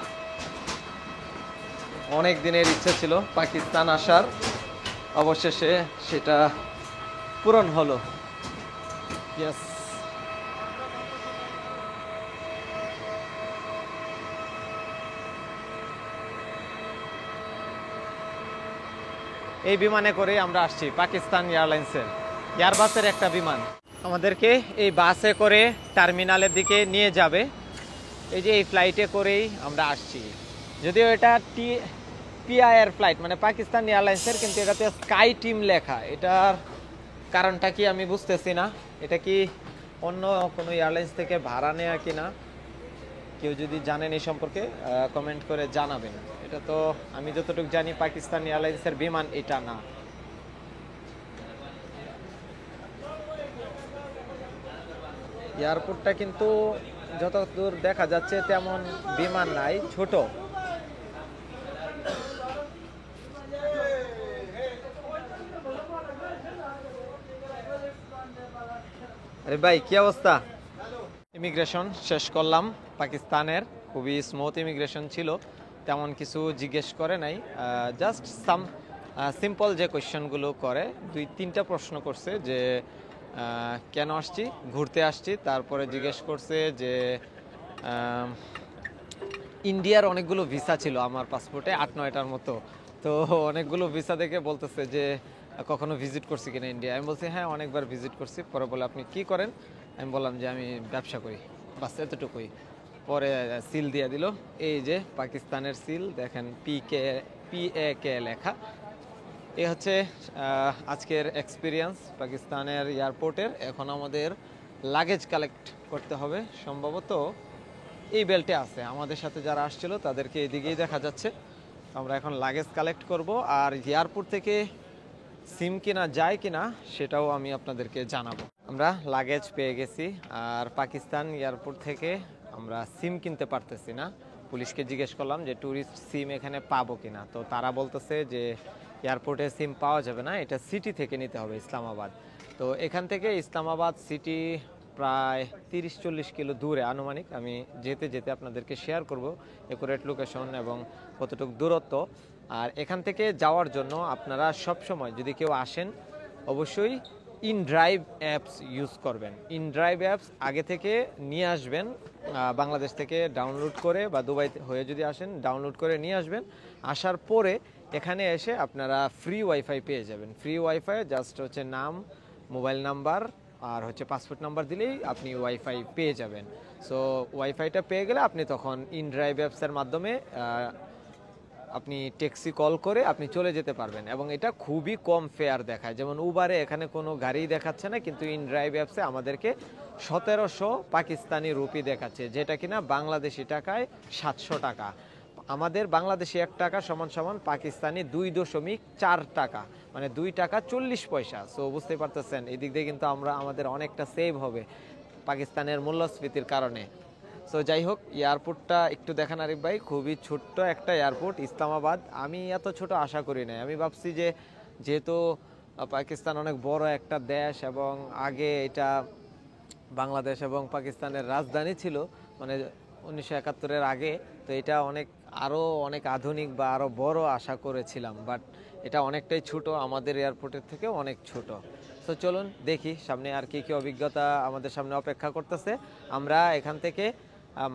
S1: অনেক দিনের ইচ্ছা ছিল পাকিস্তান আসার, অবশেষে সেটা পূরণ হলো। ইয়েস। এই বিমানে করে আমরা আসছি, পাকিস্তান এয়ারলাইন্সের এয়ারবাসের একটা বিমান। আমাদেরকে এই বাসে করে টার্মিনালের দিকে নিয়ে যাবে। এই যে এই ফ্লাইটে করেই আমরা আসছি। যদিও এটা পিআইআর ফ্লাইট, মানে পাকিস্তান এয়ারলাইন্সের, কিন্তু এটাতে স্কাই টিম লেখা। এটার কারণটা কি আমি বুঝতেছি না। এটা কি অন্য কোনো এয়ারলাইন্স থেকে ভাড়া নেওয়া কিনা? কেউ যদি জানেন এই সম্পর্কে কমেন্ট করে জানাবেন। এটা তো আমি যতটুকু জানি পাকিস্তান এয়ারলাইন্সের বিমান এটা না। এয়ারপোর্টটা কিন্তু যতদূর দেখা যাচ্ছে তেমন বিমান নাই, ছোট। আরে ভাই, কি অবস্থা? ইমিগ্রেশন শেষ করলাম পাকিস্তানের। খুবই স্মুথ ইমিগ্রেশন ছিল, তেমন কিছু জিজ্ঞেস করে নাই। জাস্ট সিম্পল যে কোয়েশ্চেনগুলো করে, 2-3টা প্রশ্ন করছে যে কেন আসছি, ঘুরতে আসছি। তারপরে জিজ্ঞেস করছে যে ইন্ডিয়ার অনেকগুলো ভিসা ছিল আমার পাসপোর্টে, 8-9টার মতো। তো অনেকগুলো ভিসা দেখে বলতেছে যে কখনো ভিজিট করছি কিনা ইন্ডিয়া। আমি বলছি হ্যাঁ, অনেকবার ভিজিট করছি। পরে বলে আপনি কি করেন? আমি বললাম যে আমি ব্যবসা করি, বাস এতটুকুই। পরে সিল দিয়ে দিল, এই যে পাকিস্তানের সিল দেখেন, PAK লেখা। এই হচ্ছে আজকের এক্সপিরিয়েন্স পাকিস্তানের এয়ারপোর্টের। এখন আমাদের লাগেজ কালেক্ট করতে হবে, সম্ভবত এই বেল্টে আছে। আমাদের সাথে যারা আসছিল তাদেরকে এদিকেই দেখা যাচ্ছে। আমরা এখন লাগেজ কালেক্ট করব, আর এয়ারপোর্ট থেকে সিম কিনা যায় কিনা সেটাও আমি আপনাদেরকে জানাবো। আমরা লাগেজ পেয়ে গেছি। আর পাকিস্তান এয়ারপোর্ট থেকে আমরা সিম কিনতে পারতেছি না। পুলিশকে জিজ্ঞেস করলাম যে ট্যুরিস্ট সিম এখানে পাবো কিনা, তো তারা বলতেছে যে এয়ারপোর্টে সিম পাওয়া যাবে না, এটা সিটি থেকে নিতে হবে, ইসলামাবাদ। তো এখান থেকে ইসলামাবাদ সিটি প্রায় 30-40 কিলো দূরে আনুমানিক। আমি যেতে যেতে আপনাদেরকে শেয়ার করব একুরেট লোকেশন এবং কতটুকু দূরত্ব। আর এখান থেকে যাওয়ার জন্য আপনারা সব সময় যদি কেউ আসেন অবশ্যই ইনড্রাইভ অ্যাপস ইউজ করবেন। ইনড্রাইভ অ্যাপস আগে থেকে নিয়ে আসবেন, বাংলাদেশ থেকে ডাউনলোড করে, বা দুবাই হয়ে যদি আসেন ডাউনলোড করে নিয়ে আসবেন। আসার পরে এখানে এসে আপনারা ফ্রি ওয়াইফাই পেয়ে যাবেন। ফ্রি ওয়াইফাই জাস্ট হচ্ছে নাম, মোবাইল নাম্বার আর হচ্ছে পাসপোর্ট নাম্বার দিলেই আপনি ওয়াইফাই পেয়ে যাবেন। সো ওয়াইফাইটা পেয়ে গেলে আপনি তখন ইনড্রাইভ অ্যাপসের মাধ্যমে আপনি ট্যাক্সি কল করে আপনি চলে যেতে পারবেন, এবং এটা খুবই কম ফেয়ার দেখায়। যেমন উবারে এখানে কোনো গাড়ি দেখাচ্ছে না, কিন্তু ইনড্রাইভ অ্যাপসে আমাদেরকে 1700 পাকিস্তানি রুপি দেখাচ্ছে, যেটা কিনা বাংলাদেশি টাকায় 700 টাকা। আমাদের বাংলাদেশি 1 টাকা সমান সমান পাকিস্তানি 2.4 টাকা, মানে 2 টাকা 40 পয়সা। সো বুঝতে পারতেছেন এদিক দিয়ে কিন্তু আমাদের অনেকটা সেভ হবে পাকিস্তানের মূল্যস্ফীতির কারণে। সো যাই হোক, এয়ারপোর্টটা একটু দেখেন আরিফ ভাই, খুবই ছোট্ট একটা এয়ারপোর্ট ইসলামাবাদ। আমি এত ছোট আশা করি নাই। আমি ভাবছি যে যেহেতু পাকিস্তান অনেক বড় একটা দেশ এবং আগে এটা বাংলাদেশ এবং পাকিস্তানের রাজধানী ছিল, মানে 1971-এর আগে, তো এটা আরও অনেক আধুনিক বা আরও বড় আশা করেছিলাম। বাট এটা অনেকটাই ছোট, আমাদের এয়ারপোর্টের থেকেও অনেক ছোট। তো চলুন দেখি সামনে আর কি কি অভিজ্ঞতা আমাদের সামনে অপেক্ষা করতেছে। আমরা এখান থেকে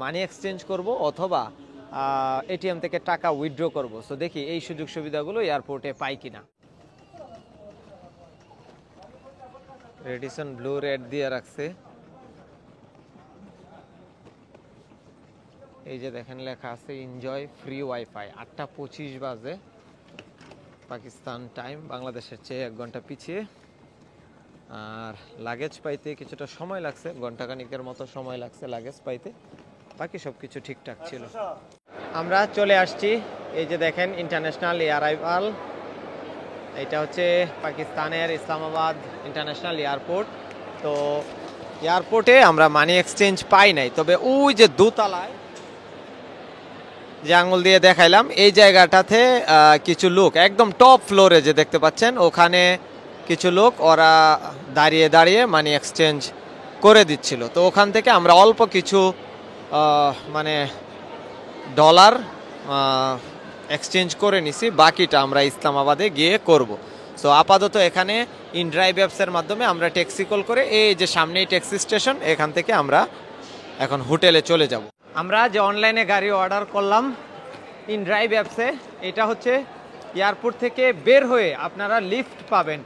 S1: মানি এক্সচেঞ্জ করব অথবা এটিএম থেকে টাকা উইথড্র করব। সো দেখি এই সুযোগ সুবিধাগুলো এয়ারপোর্টে পাই কিনা। রেডিসন ব্লু রেড দিয়ে রাখছে, এই যে দেখেন লেখা আছে এনজয় ফ্রি ওয়াইফাই। 8:25 বাজে পাকিস্তান টাইম, বাংলাদেশের চেয়ে 1 ঘন্টা পিছিয়ে। আর লাগেজ পাইতে কিছুটা সময় লাগছে, ঘন্টাখানিকের মতো সময় লাগছে লাগেজ পাইতে, বাকি সব কিছু ঠিকঠাক ছিল। আমরা চলে আসছি, এই যে দেখেন ইন্টারন্যাশনাল অ্যারাইভাল। এটা হচ্ছে পাকিস্তানের ইসলামাবাদ ইন্টারন্যাশনাল এয়ারপোর্ট। তো এয়ারপোর্টে আমরা মানি এক্সচেঞ্জ পাই নাই, তবে ওই যে দোতলায় যে আঙুল দিয়ে দেখাইলাম এই জায়গাটাতে কিছু লোক একদম টপ ফ্লোরে যে দেখতে পাচ্ছেন, ওখানে কিছু লোক ওরা দাঁড়িয়ে দাঁড়িয়ে মানি এক্সচেঞ্জ করে দিচ্ছিল। তো ওখান থেকে আমরা অল্প কিছু মানে ডলার এক্সচেঞ্জ করে নিছি, বাকিটা আমরা ইসলামাবাদে গিয়ে করব। সো আপাতত এখানে ইনড্রাইভ অ্যাপসের মাধ্যমে আমরা ট্যাক্সি কল করে, এই যে সামনেই ট্যাক্সি স্টেশন, এখান থেকে আমরা এখন হোটেলে চলে যাব। আমরা যে অনলাইনে গাড়ি অর্ডার করলাম ইনড্রাইভ অ্যাপসে, এটা হচ্ছে এয়ারপোর্ট থেকে বের হয়ে আপনারা লিফট পাবেন,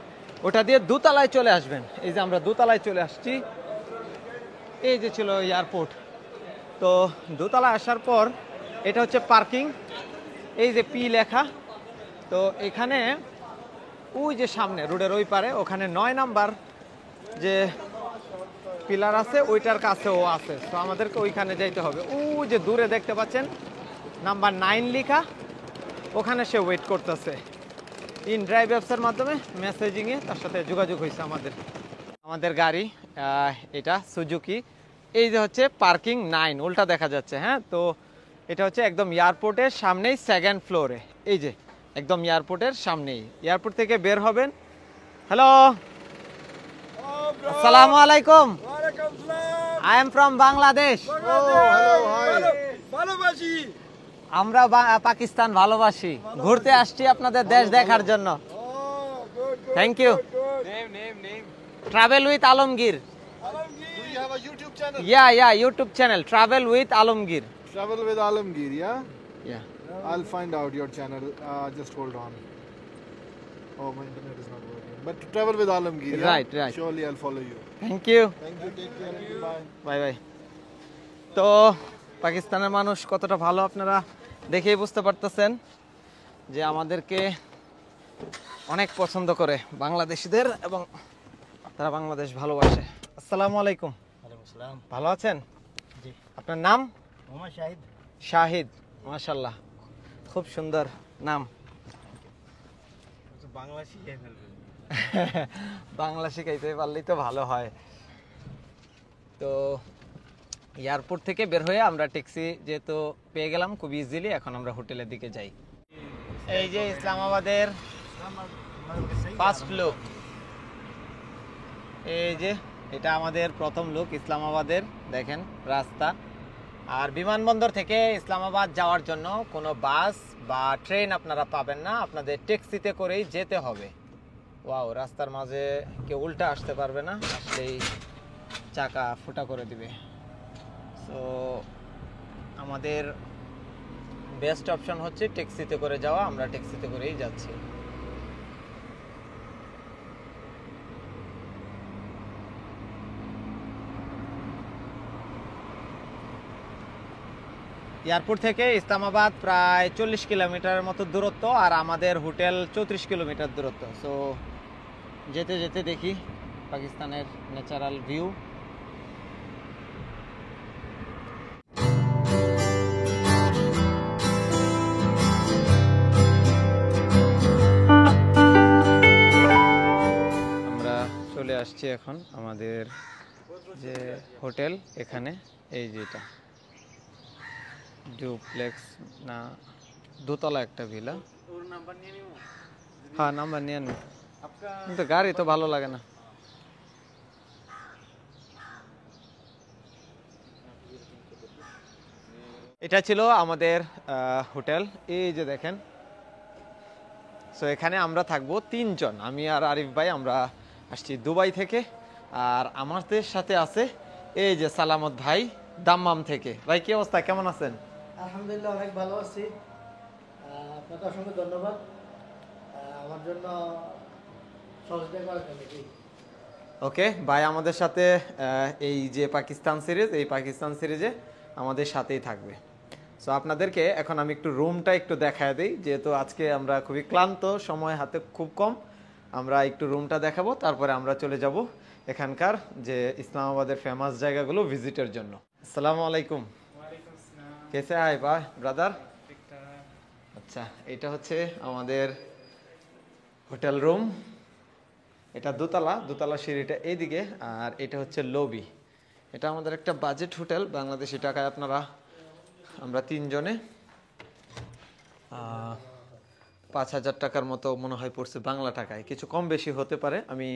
S1: ওটা দিয়ে দোতলায় চলে আসবেন। এই যে আমরা দোতলায় চলে আসছি, এই যে ছিল এয়ারপোর্ট। তো দোতলায় আসার পর এটা হচ্ছে পার্কিং, এই যে পি লেখা। তো এখানে ওই যে সামনে রোডের ওই পারে ওখানে 9 নাম্বার যে পিলার আছে ওইটার কাছেও আছে। তো আমাদেরকে ওইখানে যাইতে হবে। ওই যে দূরে দেখতে পাচ্ছেন নাম্বার 9 লেখা, ওখানে সে ওয়েট করতেছে। ইনড্রাইভ অ্যাপসের মাধ্যমে মেসেজিংয়ে তার সাথে যোগাযোগ হয়েছে আমাদের গাড়ি, এটা সুজুকি। এই যে হচ্ছে পার্কিং 9, উল্টা দেখা যাচ্ছে। হ্যাঁ, তো এটা হচ্ছে একদম এয়ারপোর্টের সামনেই, 2nd ফ্লোরে, এই যে একদম এয়ারপোর্টের সামনেই। এয়ারপোর্ট থেকে বের হবেন। হ্যালো, আসসালামু আলাইকুম। I am from Bangladesh. আমরা পাকিস্তান ভালোবাসি, ঘুরতে আসছি আপনাদের দেশ দেখার জন্য। Thank you. Travel with Alamgir. Yeah, YouTube channel, Travel with Alamgir.
S2: Travel with Alamgir, yeah?
S1: Yeah.
S2: I'll find out your channel. Just hold on. Oh, my internet is not working. But Travel with Alamgir, yeah?
S1: Right.
S2: Surely I'll follow you.
S1: Thank you.
S2: Thank you, take care. Bye.
S1: Bye. তো পাকিস্তানের মানুষ কতটা ভালো আপনারা দেখেই বুঝতে পারতেছেন যে আমাদেরকে অনেক পছন্দ করে বাংলাদেশিদের, এবং তারা বাংলাদেশ ভালোবাসে। আসসালামু আলাইকুম। ভালো আছেন?
S3: জি।
S1: আপনার নাম?
S3: মোহাম্মদ শাহিদ।
S1: শাহিদ, মাশাআল্লাহ, খুব সুন্দর নাম।
S3: বাংলা শিখে ফেলবে।
S1: বাংলা শিখাইতে পারলেই তো ভালো হয়। তো এয়ারপোর্ট থেকে বের হয়ে আমরা ট্যাক্সি যেহেতু পেয়ে গেলাম খুব ইজিলি, এখন আমরা হোটেলের দিকে যাই। এই যে ইসলামাবাদের ফার্স্ট লুক, এই যে এটা আমাদের প্রথম লুক ইসলামাবাদের। দেখেন রাস্তা। আর বিমানবন্দর থেকে ইসলামাবাদ যাওয়ার জন্য কোনো বাস বা ট্রেন আপনারা পাবেন না, আপনাদের ট্যাক্সিতে করেই যেতে হবে। ওয়াও, রাস্তার মাঝে কেউ উল্টা আসতে পারবে না, আসলেই চাকা ফুটা করে দিবে। সো আমাদের বেস্ট অপশন হচ্ছে ট্যাক্সিতে করে যাওয়া, আমরা ট্যাক্সিতে করেই যাচ্ছি। এয়ারপোর্ট থেকে ইসলামাবাদ প্রায় 40 কিলোমিটারের মতো দূরত্ব, আর আমাদের হোটেল 34 কিলোমিটার দূরত্ব। সো যেতে যেতে দেখি পাকিস্তানের ন্যাচারাল ভিউ। আমরা চলে আসছি এখন আমাদের যে হোটেল, এখানে এই যেটা ডুপ্লেক্স না দোতলা একটা ভিলা। হ্যাঁ, নাম্বার নিয়ে নিন, কিন্তু গাড়ি তো ভালো লাগে না। এটা ছিল আমাদের হোটেল, এই যে দেখেন। সো এখানে আমরা থাকবো 3 জন, আমি আর আরিফ ভাই। আমরা আসছি দুবাই থেকে, আর আমাদের সাথে আছে এই যে সালামত ভাই দাম্মাম থেকে। ভাই কি অবস্থা, কেমন আছেন?
S3: আলহামদুলিল্লাহ, অনেক ভালো আছি। আপনাকে অসংখ্য ধন্যবাদ আমার জন্য সহযোগিতা করার জন্য।
S1: ওকে ভাই, আমাদের সাথে এই যে পাকিস্তান সিরিজ, এই পাকিস্তান সিরিজে আমাদের সাথেই থাকবে। সো আপনাদেরকে এখন আমি একটু রুমটা একটু দেখায় দিই, যেহেতু আজকে আমরা খুবই ক্লান্ত, সময় হাতে খুব কম। আমরা একটু রুমটা দেখাবো, তারপরে আমরা চলে যাব এখানকার যে ইসলামাবাদের ফেমাস জায়গাগুলো ভিজিটের জন্য। আসসালামু আলাইকুম। কেসে আয় ভাই ব্রাদার? আচ্ছা, এটা হচ্ছে আমাদের হোটেল রুম। এটা দোতলা সিঁড়িটা এইদিকে, আর এটা হচ্ছে লবি। এটা আমাদের একটা বাজেট হোটেল, বাংলাদেশি টাকায় আমরা 3 জনে 5,000 টাকার মতো মনে হয় পড়ছে বাংলা টাকায়, কিছু কম বেশি হতে পারে, আমি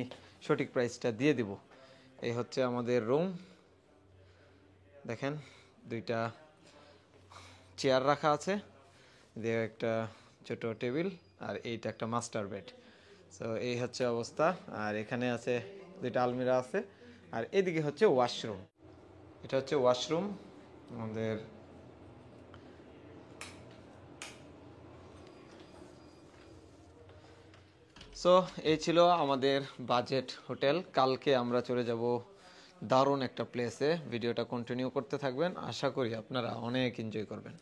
S1: সঠিক প্রাইসটা দিয়ে দিব। এই হচ্ছে আমাদের রুম। দেখেন 2টা চেয়ার রাখা আছে, দিয়ে একটা ছোট টেবিল, আর এইটা একটা মাস্টার বেড। সো এই হচ্ছে অবস্থা। আর এখানে আছে 2টা আলমিরা আছে, আর এদিকে হচ্ছে ওয়াশরুম। এটা হচ্ছে ওয়াশরুম আমাদের। সো এই ছিল আমাদের বাজেট হোটেল। কালকে আমরা চলে যাব দারুণ একটা প্লেসে। ভিডিওটা কন্টিনিউ করতে থাকবেন, আশা করি আপনারা অনেক এনজয় করবেন।